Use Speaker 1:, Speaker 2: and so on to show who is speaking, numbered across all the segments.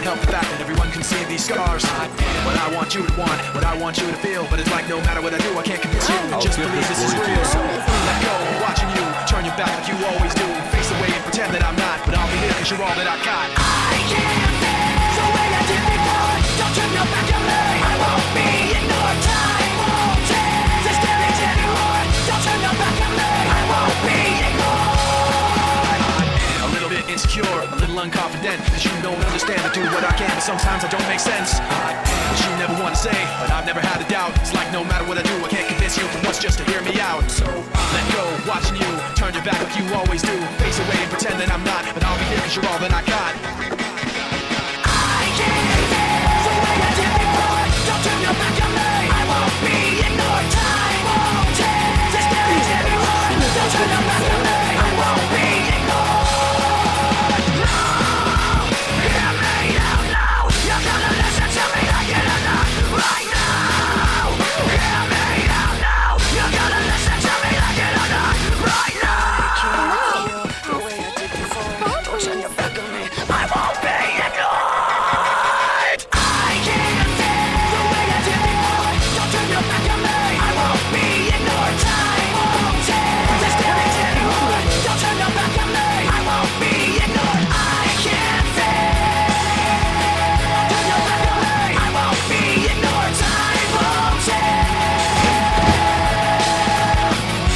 Speaker 1: help the fact that everyone can see these scars. What I want you to want, what I want you to feel, but it's like no matter what I do, I can't convince you. Just believe this is real. So let go, watching you turn your back like you always do. Face away and pretend that I'm not, but I'll be here 'cause you're all that I got. I can't feel the way I did before. Don't turn your back on me. I won't be ignored. Time won't change this damage anymore. Don't turn your back on me. I won't be ignored. A little bit insecure, a little unconfident, 'cause you don't understand. I do what I can, but sometimes I don't make sense. But you never want to say, but I've never had a doubt. It's like no matter what I do, I can't convince you for once just to hear me out. So let go, watching you turn your back like you always do. Face away and pretend that I'm not, but I'll be here 'cause you're all that I got. I can't feel the way I did before. Don't turn your back on me. I won't be ignored. Time won't change this damage anymore. Don't turn your back on me. I won't be ignored. No, hear me out now. You're gonna listen to me like it or not. Right now, hear me out now. You're gonna listen to me like it or not. Right now. The way I did before. Don't turn your back on me. I won't be ignored. I can't feel the way I did before. Don't turn your back on me. I won't be ignored. Time won't change this damage anymore. Don't turn your back on me. I won't be ignored. I can't feel. Turn your back on me. I won't be ignored. Time won't change.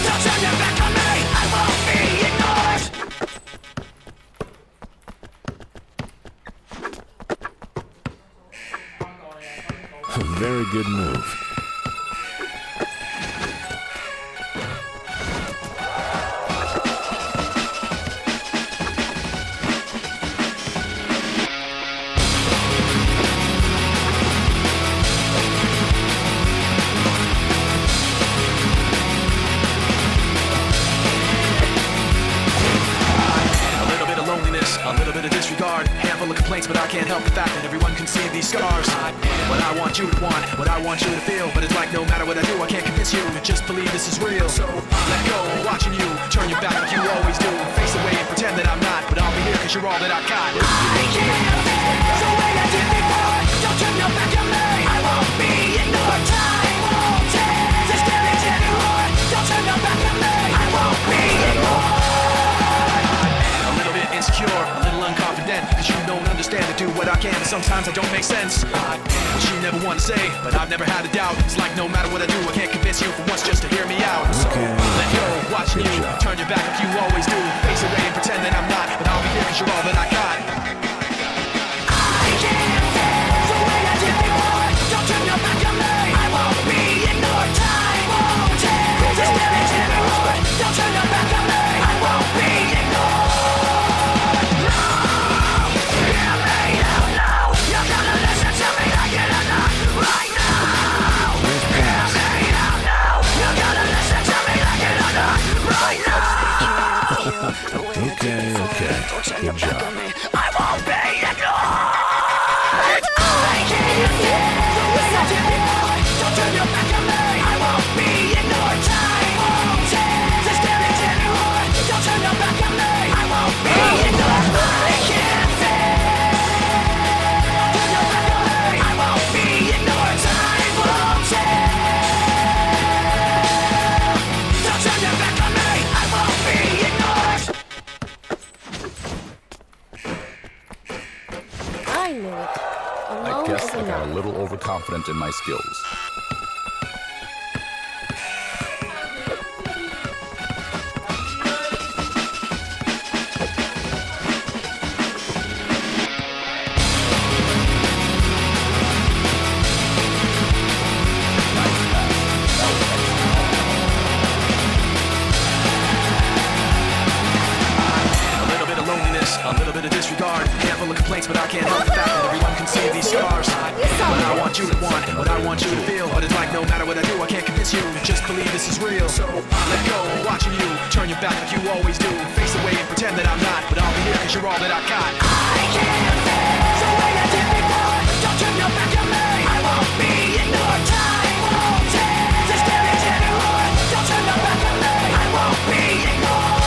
Speaker 1: Don't turn your back on me. I won't be ignored.
Speaker 2: A very good move.
Speaker 1: A little bit of loneliness, a little bit of disregard, handful of complaints, but I can't help the fact that everyone can see these scars. What I want you to want, what I want you to feel, but it's like no matter what I do, I can't convince you. Just believe this is real. So let go, watching you turn your back like you always do. Face away and pretend that I'm not, but I'll be here 'cause you're all that I got. I can't feel the way I did before. Don't turn your back on me. I won't be ignored. Time won't change this damage anymore. Don't turn your back on me. I won't be ignored. A little bit insecure, a little unconfident, 'cause you don't understand. I do what I can, but sometimes I don't make sense. What you never want to say, but I've never had a doubt. It's like no matter what I do, I can't convince you for once just to hear me out. So let go, watching you turn your back like you always do. Face away and pretend that I'm not, but I'll be here 'cause you're all that I got. I can't feel the way I did before. Don't turn your back on me. I won't be ignored. Time won't change this damage anymore. Don't turn your back on me. I won't be ignored. No, hear me out now. You're gonna listen to me like it or not. Right now, hear me out now. You're gonna listen to me like it or not. Right now.
Speaker 2: Okay. Good job.
Speaker 1: I won't be ignored. I can't feel the way I did before. Don't turn your back on me. I won't be ignored. Time won't change this damage anymore. Don't turn your back on me. I won't be ignored. I can't feel. Turn your back on me. I won't be ignored. Time won't change. Don't turn your back on me. I won't be ignored.
Speaker 3: I knew it.
Speaker 4: I
Speaker 3: Alone
Speaker 4: guess
Speaker 3: is
Speaker 4: I got a
Speaker 3: enough.
Speaker 4: little overconfident in my skills.
Speaker 1: A little bit of loneliness, a little bit of disregard, handful of complaints, but I can't help the fact that everyone can see these scars. What I want you to want, what I want you to feel, but it's like no matter what I do, I can't convince you. Just believe this is real. So let go, watching you turn your back like you always do. Face away and pretend that I'm not, but I'll be here 'cause you're all that I got. I can't feel the way I did before. Don't turn your back on me. I won't be ignored. Time won't change this damage anymore. Don't turn your back on me. I won't be ignored.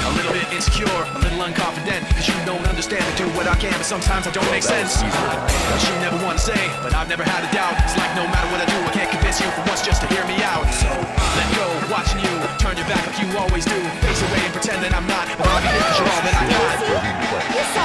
Speaker 1: A little bit insecure, a little unconfident, 'cause you don't understand. I do what I can, but sometimes I don't make sense. But she never wanna say, but I've never had a doubt. It's like no matter what I do, I can't convince you for once just to hear me out. So let go, watching you turn your back like you always do. Face away and pretend that I'm not, but I'll be here 'cause you're all that I got.